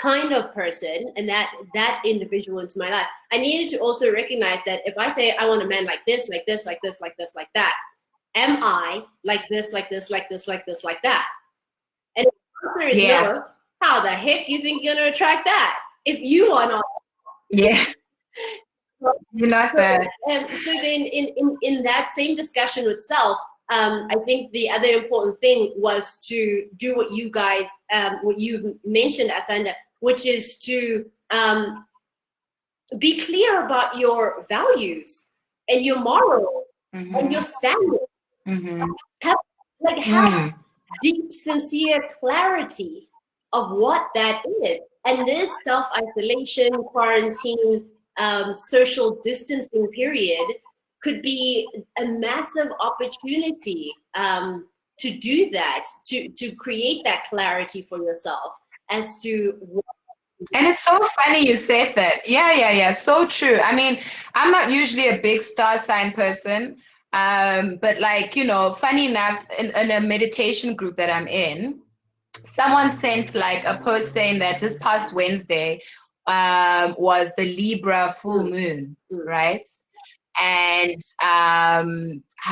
kind of person and that individual into my life. I needed to also recognize that if I say I want a man like this, like this, like this, like this, like that, am I like this, like this, like this, like this, like that? And if the answer is no, how the heck you think you're gonna attract that if you are not? Yes. You're not that. So then in that same discussion with self, I think the other important thing was to do what you guys, what you've mentioned, Asanda, which is to be clear about your values and your morals and your standards. Have deep, sincere clarity of what that is. And this self-isolation, quarantine, social distancing period could be a massive opportunity to do that, to create that clarity for yourself as to what. And it's so funny you said that. Yeah. So true. I mean, I'm not usually a big star sign person, but like, you know, funny enough, in a meditation group that I'm in, someone sent like a post saying that this past Wednesday was the Libra full moon, right? And I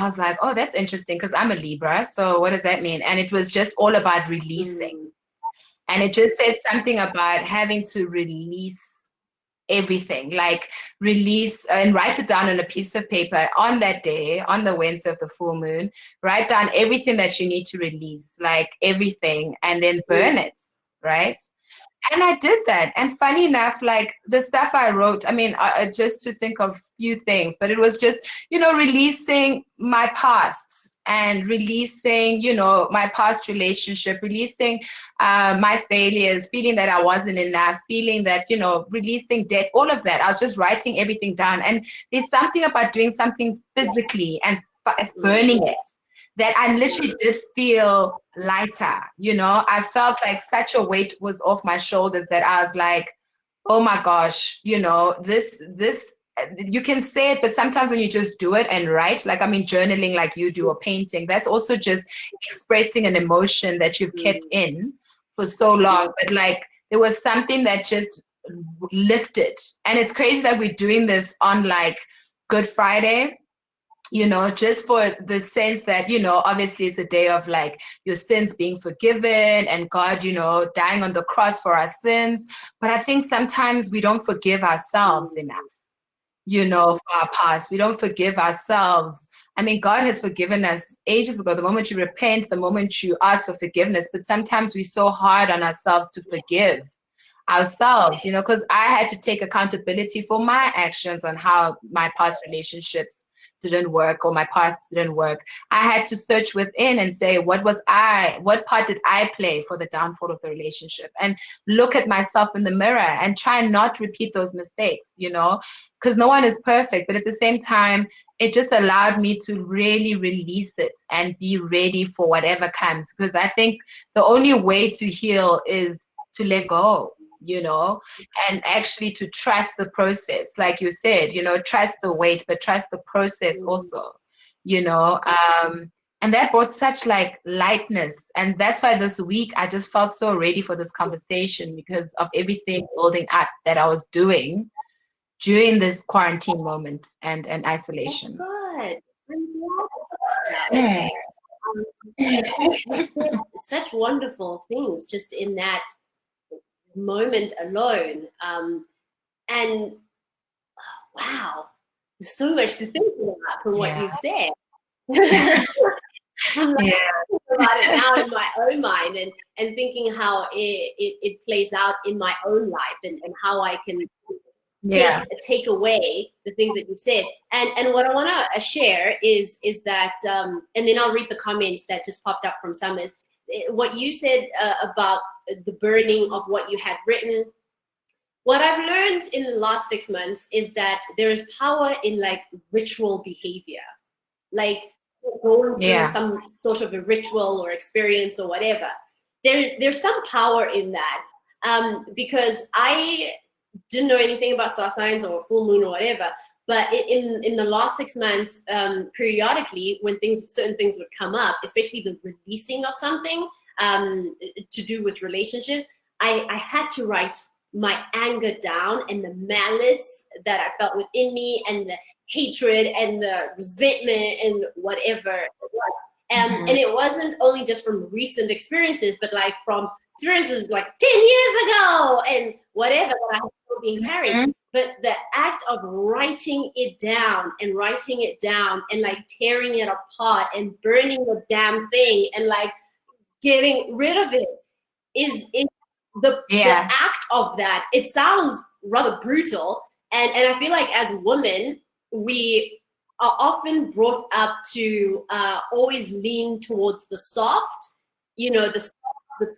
was like, oh, that's interesting, because I'm a Libra. So what does that mean? And it was just all about releasing. And it just said something about having to release everything, like release and write it down on a piece of paper on that day, on the Wednesday of the full moon, write down everything that you need to release, like everything, and then burn it, right? And I did that. And funny enough, like the stuff I wrote, I mean, just to think of few things, but it was just, you know, releasing my past and releasing, you know, my past relationship, releasing my failures, feeling that I wasn't enough, feeling that, you know, releasing debt, all of that. I was just writing everything down. And there's something about doing something physically and burning it that I literally did feel lighter, you know. I felt like such a weight was off my shoulders that I was like, oh my gosh, you know, this, you can say it, but sometimes when you just do it and write, like, I mean, journaling like you do, or painting, that's also just expressing an emotion that you've kept in for so long. But like, there was something that just lifted. And it's crazy that we're doing this on like Good Friday, you know, just for the sense that, you know, obviously it's a day of like your sins being forgiven and God, you know, dying on the cross for our sins. But I think sometimes we don't forgive ourselves enough, you know, for our past. We don't forgive ourselves. I mean, God has forgiven us ages ago, the moment you repent, the moment you ask for forgiveness. But sometimes we're so hard on ourselves to forgive ourselves, you know, because I had to take accountability for my actions on how my past relationships didn't work, or my past didn't work. I had to search within and say, what part did I play for the downfall of the relationship? And look at myself in the mirror and try and not repeat those mistakes, you know, because no one is perfect. But at the same time, it just allowed me to really release it and be ready for whatever comes. Because I think the only way to heal is to let go, you know, and actually to trust the process. Like you said, you know, trust the wait, but trust the process also, you know. And that brought such like lightness. And that's why this week I just felt so ready for this conversation, because of everything building up that I was doing during this quarantine moment and isolation. That's good. I'm glad. Such wonderful things just in that moment alone. And wow, there's so much to think about from what you've said. I'm like, thinking about it now in my own mind, and thinking how it plays out in my own life, and how I can take away the things that you've said. And what I want to share is that, and then I'll read the comments that just popped up from Summers. What you said about the burning of what you had written. What I've learned in the last 6 months is that there is power in like ritual behavior, like going through some sort of a ritual or experience or whatever. There's some power in that, because I didn't know anything about star signs or full moon or whatever. But in the last 6 months, periodically, when certain things would come up, especially the releasing of something to do with relationships, I had to write my anger down, and the malice that I felt within me, and the hatred and the resentment and whatever it was. And it wasn't only just from recent experiences, but like from experiences like 10 years ago and whatever that I was still being carried. But the act of writing it down and like tearing it apart and burning the damn thing and like getting rid of it is the act of that. It sounds rather brutal, and I feel like as women we are often brought up to always lean towards the soft, you know, the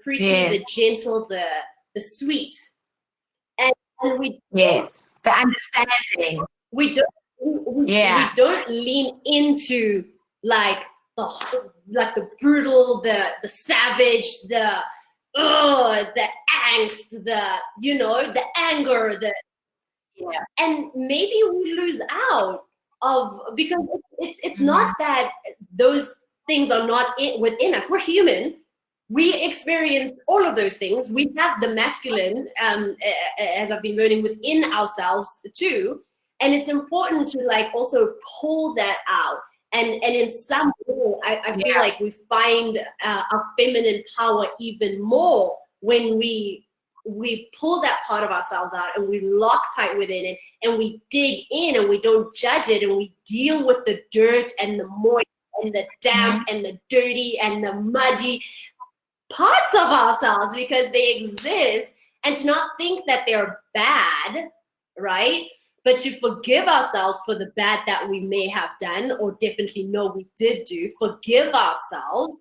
pretty, the gentle, the sweet, and we the understanding. We don't lean into like the brutal, the savage, the angst, the anger, and maybe we lose out of, because it's not that those things are not within us. We're human. We experience all of those things. We have the masculine, as I've been learning, within ourselves too. And it's important to like also pull that out. And in some way, I feel like we find our feminine power even more when we pull that part of ourselves out and we lock tight within it and we dig in and we don't judge it and we deal with the dirt and the moist and the damp and the dirty and the muddy parts of ourselves, because they exist, and to not think that they're bad, right? But to forgive ourselves for the bad that we may have done, or definitely know we did do. Forgive ourselves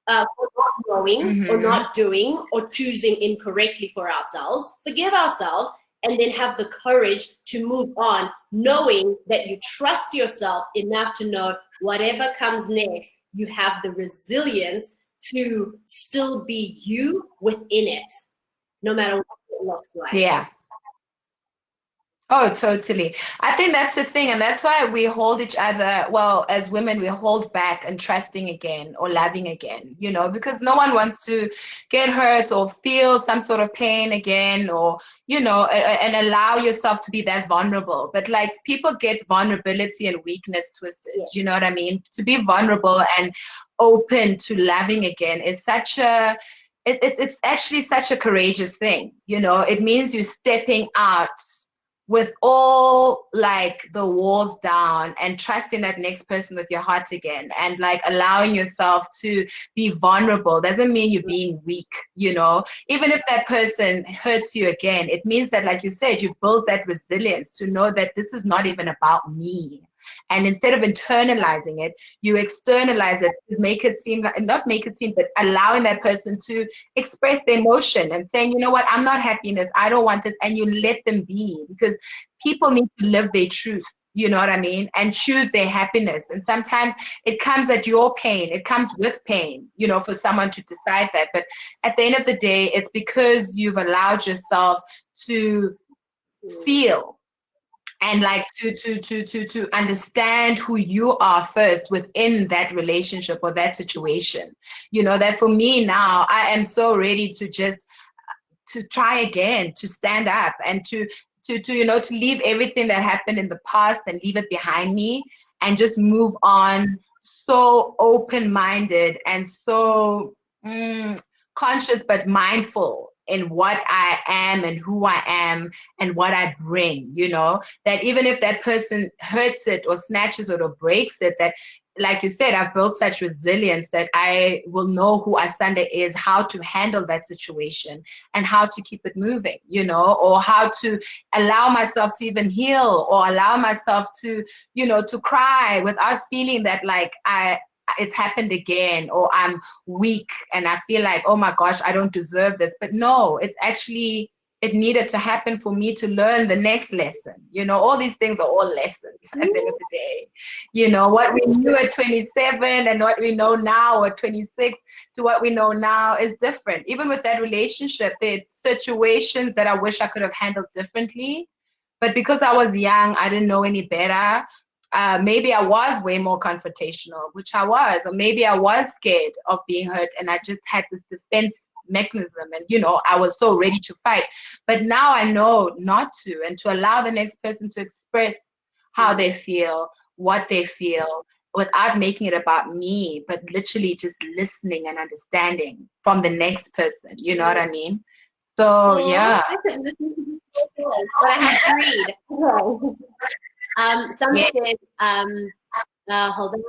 for not knowing or not doing or choosing incorrectly for ourselves. Forgive ourselves, and then have the courage to move on, knowing that you trust yourself enough to know whatever comes next, you have the resilience to still be you within it, no matter what it looks like. Yeah. Oh, totally. I think that's the thing. And that's why we hold each other, well, as women, we hold back and trusting again or loving again, you know, because no one wants to get hurt or feel some sort of pain again, or, you know, and allow yourself to be that vulnerable. But like, people get vulnerability and weakness twisted, you know what I mean? To be vulnerable and open to loving again is such a, it's actually such a courageous thing, you know. It means you're stepping out with all like the walls down and trusting that next person with your heart again, and like allowing yourself to be vulnerable doesn't mean you're being weak, you know. Even if that person hurts you again, it means that, like you said, you built that resilience to know that this is not even about me. And instead of internalizing it, you externalize it to make it seem like, not make it seem, but allowing that person to express their emotion and saying, you know what, I'm not happy in this, I don't want this, and you let them be, because people need to live their truth, you know what I mean, and choose their happiness. And sometimes it comes at your pain, it comes with pain, you know, for someone to decide that. But at the end of the day, it's because you've allowed yourself to feel and like to understand who you are first within that relationship or that situation. You know, that for me now, I am so ready to just to try again, to stand up and to you know, to leave everything that happened in the past and leave it behind me and just move on, so open-minded and so conscious but mindful in what I am and who I am and what I bring, you know, that even if that person hurts it or snatches it or breaks it, that, like you said, I've built such resilience that I will know who Asanda is, how to handle that situation and how to keep it moving, you know, or how to allow myself to even heal, or allow myself to, you know, to cry without feeling that like it's happened again, or I'm weak and I feel like, oh my gosh, I don't deserve this. But no, it's actually, it needed to happen for me to learn the next lesson. You know, all these things are all lessons at the end of the day. You know, what we knew at 27 and what we know now at 26 to what we know now is different. Even with that relationship, there are situations that I wish I could have handled differently. But because I was young, I didn't know any better. Maybe I was way more confrontational, which I was, or maybe I was scared of being hurt and I just had this defense mechanism and, you know, I was so ready to fight. But now I know not to, and to allow the next person to express how they feel, what they feel, without making it about me, but literally just listening and understanding from the next person. You know what I mean? So, yeah. But I have to read. Some said, hold on.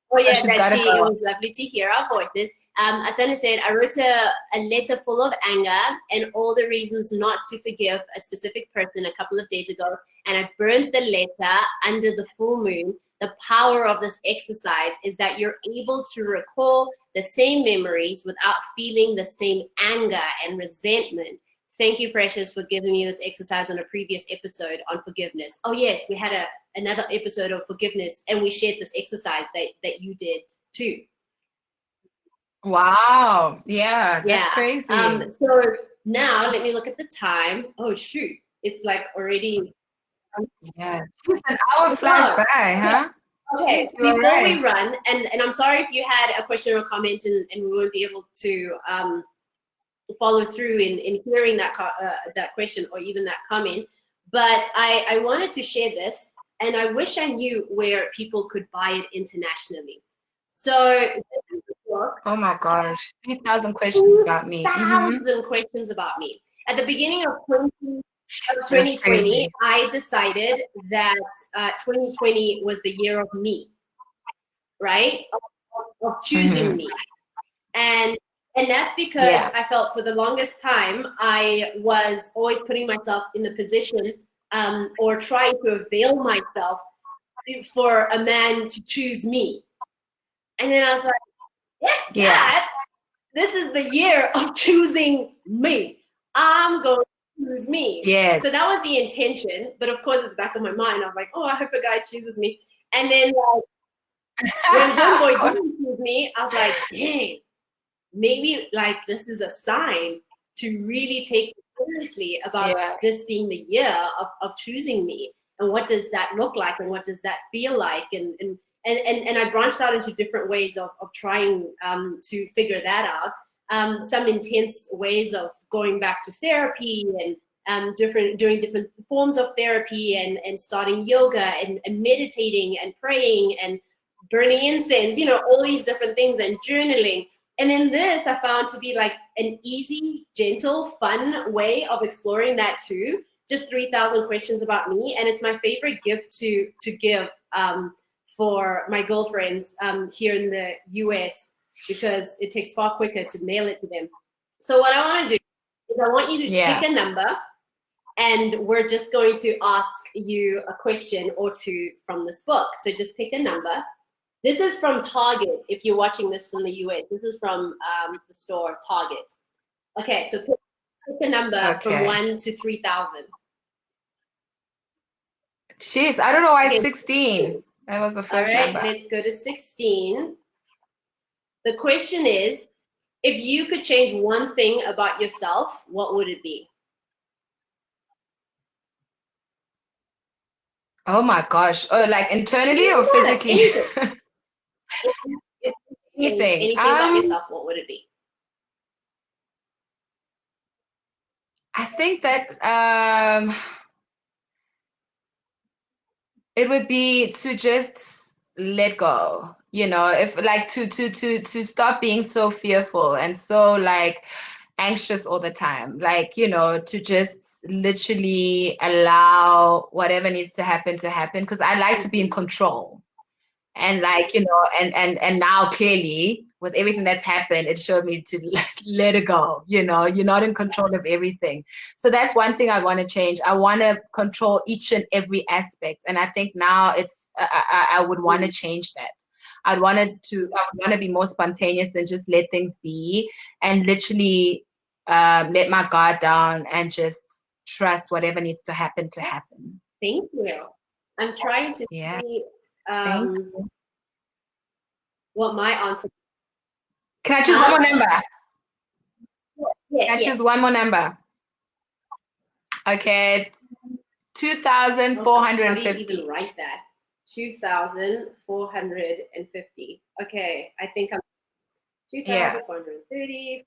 Oh yeah, it was lovely to hear our voices. Asana said, I wrote a letter full of anger and all the reasons not to forgive a specific person a couple of days ago, and I burnt the letter under the full moon. The power of this exercise is that you're able to recall the same memories without feeling the same anger and resentment. Thank you, Precious, for giving me this exercise on a previous episode on forgiveness. Oh yes, we had another episode of forgiveness and we shared this exercise that you did too. Wow, yeah, that's crazy. So now let me look at the time. Oh shoot, it's like already. Yeah, it's an hour flies by, huh? Okay, before we run, and I'm sorry if you had a question or comment and we won't be able to follow through in hearing that question or even that comment, but I wanted to share this, and I wish I knew where people could buy it internationally. So, oh my gosh, 3,000 questions about me. 3,000 questions about me. At the beginning of 2020, I decided that 2020 was the year of me, right? Of choosing me. And that's because I felt for the longest time, I was always putting myself in the position or trying to avail myself for a man to choose me. And then I was like, this is the year of choosing me. I'm going to choose me. Yes. So that was the intention. But of course, at the back of my mind, I was like, oh, I hope a guy chooses me. And then When homeboy didn't choose me, I was like, dang, maybe like this is a sign to really take it seriously about this being the year of choosing me. And what does that look like? And what does that feel like? And I branched out into different ways of trying to figure that out. Some intense ways of going back to therapy and doing different forms of therapy and starting yoga and meditating and praying and burning incense, you know, all these different things, and journaling. And in this, I found to be like an easy, gentle, fun way of exploring that too. Just 3,000 questions about me. And it's my favorite gift to give for my girlfriends here in the US, because it takes far quicker to mail it to them. So what I want to do is I want you to pick a number, and we're just going to ask you a question or two from this book. So just pick a number. This is from Target. If you're watching this from the US, this is from the store Target. Okay, so pick a number from 1 to 3,000. Jeez, I don't know why 16. That was the first number. Let's go to 16. The question is, if you could change one thing about yourself, what would it be? Oh my gosh. Oh, like internally or physically? Anything about yourself, what would it be? I think that it would be to just let go, you know, if like to stop being so fearful and so like anxious all the time, like, you know, to just literally allow whatever needs to happen, because I like to be in control. And like, you know, and now clearly with everything that's happened, it showed me to let it go. You know, you're not in control of everything. So that's one thing I want to change. I want to control each and every aspect. And I think now it's, I would want to change that. I would want to be more spontaneous and just let things be and literally let my guard down and just trust whatever needs to happen to happen. Thank you. I'm trying to see what my answer. Can I choose one more number? Yes, Can I choose one more number? Okay, 2,450. How do you even write that? 2,450. Okay, I think I'm 2,430.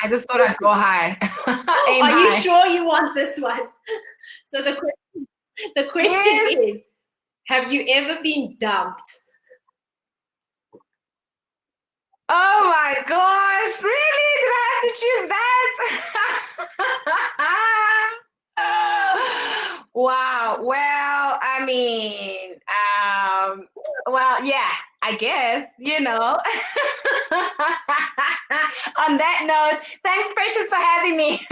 I just thought I'd go high. Are you sure you want this one? So the question is, have you ever been dumped? Oh my gosh, really? Did I have to choose that? Wow. Well, I mean, well, yeah, I guess, you know. On that note, thanks, Precious, for having me.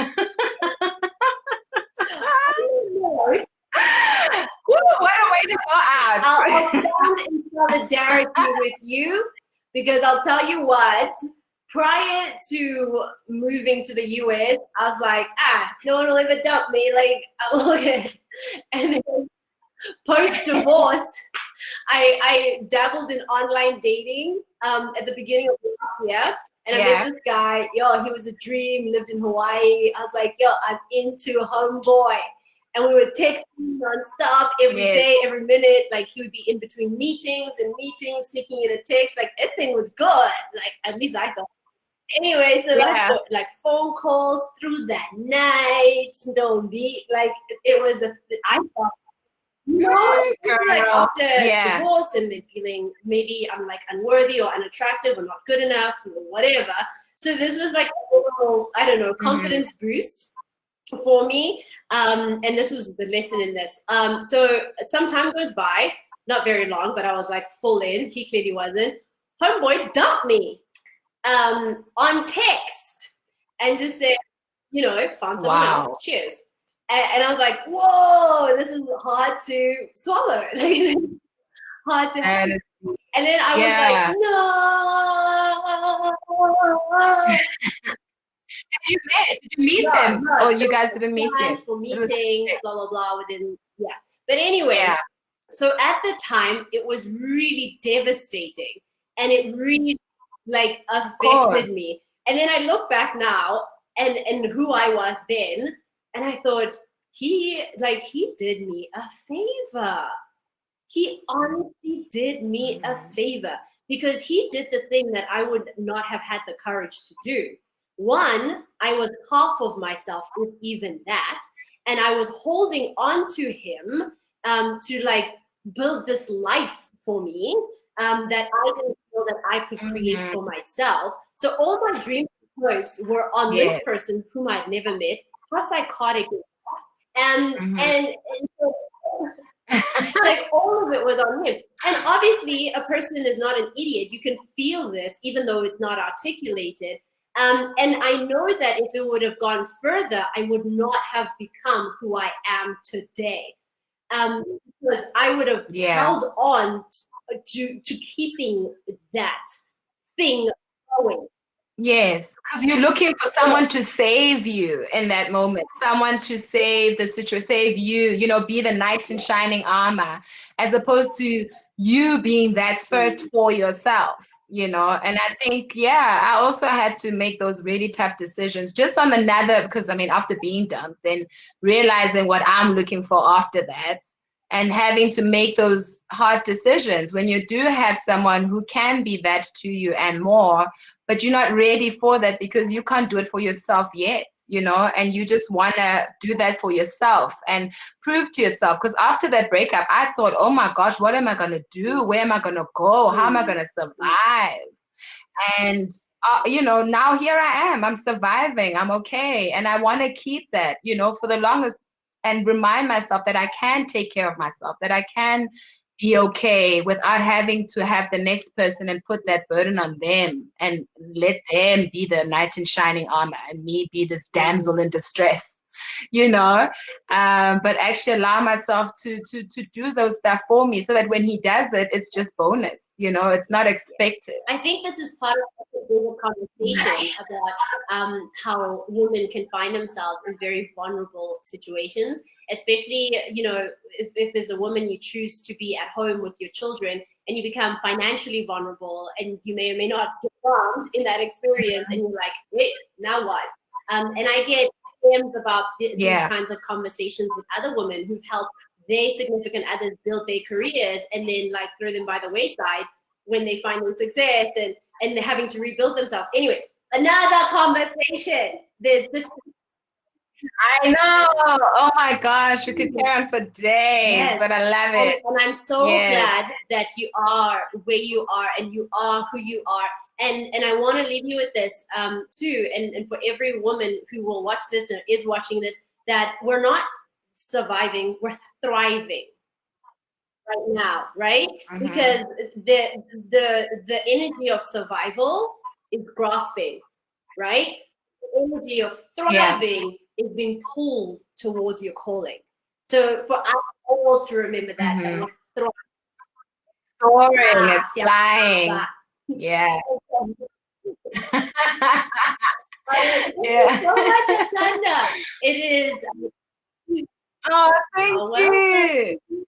What a way to go out. I'll stand in solidarity with you, because I'll tell you what, prior to moving to the US, I was like, no one will ever dump me, like, okay. And then post-divorce, I dabbled in online dating at the beginning of the year. And I met this guy, he was a dream, lived in Hawaii. I was like, I'm into homeboy. And we would text nonstop every day, every minute. Like, he would be in between meetings, sneaking in a text. Like, everything was good. Like, at least I thought. Anyway, so like phone calls through that night. Don't be like, it was I thought, like after divorce and then feeling maybe I'm like unworthy or unattractive or not good enough or whatever. So this was like a little, I don't know, confidence boost for me. And this was the lesson in this. So some time goes by, not very long, but I was like full in. He clearly wasn't. Homeboy dumped me on text and just said, found someone else. Cheers. And I was like, whoa, this is hard to swallow. Hard to handle. And then I was like, no. Did you meet him? No, you guys didn't meet him. For meeting, blah, blah, blah. We didn't, But anyway, So at the time, it was really devastating, and it really like affected me. And then I look back now and who I was then, and I thought he did me a favor. He honestly did me a favor because he did the thing that I would not have had the courage to do. One, I was half of myself with even that, and I was holding on to him to like build this life for me that I didn't feel that I could create for myself. So all my dreams and hopes were on this person whom I'd never met, plus psychotic, and so like all of it was on him. And obviously a person is not an idiot. You can feel this even though it's not articulated. And I know that if it would have gone further, I would not have become who I am today. Because I would have held on to keeping that thing going. Yes, because you're looking for someone to save you in that moment, someone to save the situation, save you, you know, be the knight in shining armor, as opposed to you being that first for yourself, you know. And I think, yeah, I also had to make those really tough decisions just on another, because I mean, after being dumped, then realizing what I'm looking for after that. And having to make those hard decisions when you do have someone who can be that to you and more, but you're not ready for that because you can't do it for yourself yet, you know, and you just want to do that for yourself and prove to yourself. Because after that breakup, I thought, oh my gosh, what am I going to do? Where am I going to go? How am I going to survive? And, you know, now here I am. I'm surviving. I'm okay. And I want to keep that, you know, for the longest, and remind myself that I can take care of myself, that I can be okay without having to have the next person and put that burden on them and let them be the knight in shining armor and me be this damsel in distress, you know. But actually allow myself to do those stuff for me so that when he does it, it's just bonus, you know, it's not expected. I think this is part of a bigger conversation about how women can find themselves in very vulnerable situations, especially, you know, if there's a woman you choose to be at home with your children and you become financially vulnerable and you may or may not get harmed in that experience and you're like, wait, now what? And I get DMs about these kinds of conversations with other women who've helped their significant others build their careers and then like throw them by the wayside when they find their success and they're having to rebuild themselves. Anyway, another conversation. There's this. I know. Oh my gosh, you could carry on for days, but I love it. And I'm so glad that you are where you are and you are who you are. And I want to leave you with this too, and for every woman who will watch this and is watching this, that we're not surviving, we're thriving right now, right? Because the energy of survival is grasping, right? The energy of thriving is being pulled towards your calling. So for us all to remember that, that we're soaring, it's flying. Yeah. Thank you so much, Asanda. It is. Oh, thank you.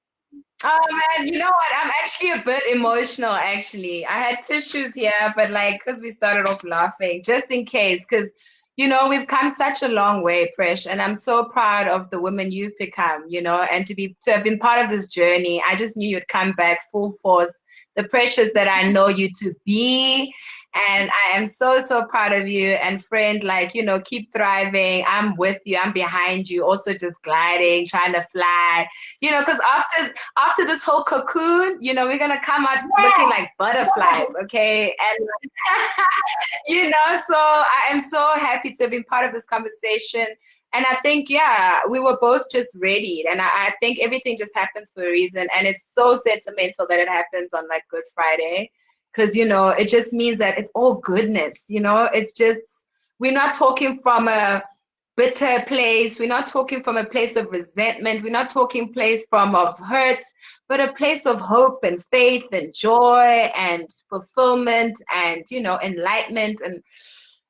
Oh man, you know what? I'm actually a bit emotional. Actually, I had tissues here, but like, because we started off laughing, just in case, because you know we've come such a long way, Presh, and I'm so proud of the women you've become. You know, and to have been part of this journey, I just knew you'd come back full force, the Precious that I know you to be. And I am so, so proud of you. And friend, like, you know, keep thriving. I'm with you. I'm behind you. Also just gliding, trying to fly, you know, because after this whole cocoon, you know, we're going to come out looking like butterflies. Okay. And, you know, so I am so happy to have been part of this conversation. And I think, yeah, we were both just ready. And I think everything just happens for a reason. And it's so sentimental that it happens on like Good Friday. Because, you know, it just means that it's all goodness, you know, it's just, we're not talking from a bitter place. We're not talking from a place of resentment. We're not talking place of hurts, but a place of hope and faith and joy and fulfillment and, you know, enlightenment. And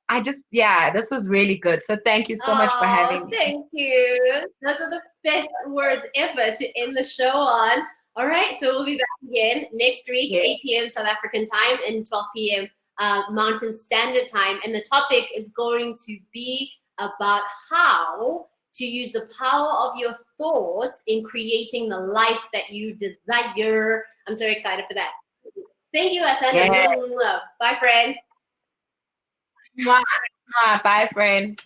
I just, yeah, this was really good. So thank you so much for having me. Thank you. Those are the best words ever to end the show on. All right, so we'll be back again next week, Yeah. 8 p.m. South African time and 12 p.m. Mountain Standard Time. And the topic is going to be about how to use the power of your thoughts in creating the life that you desire. I'm so excited for that. Thank you, Hassan. Yeah. Bye, friend. Bye, friend.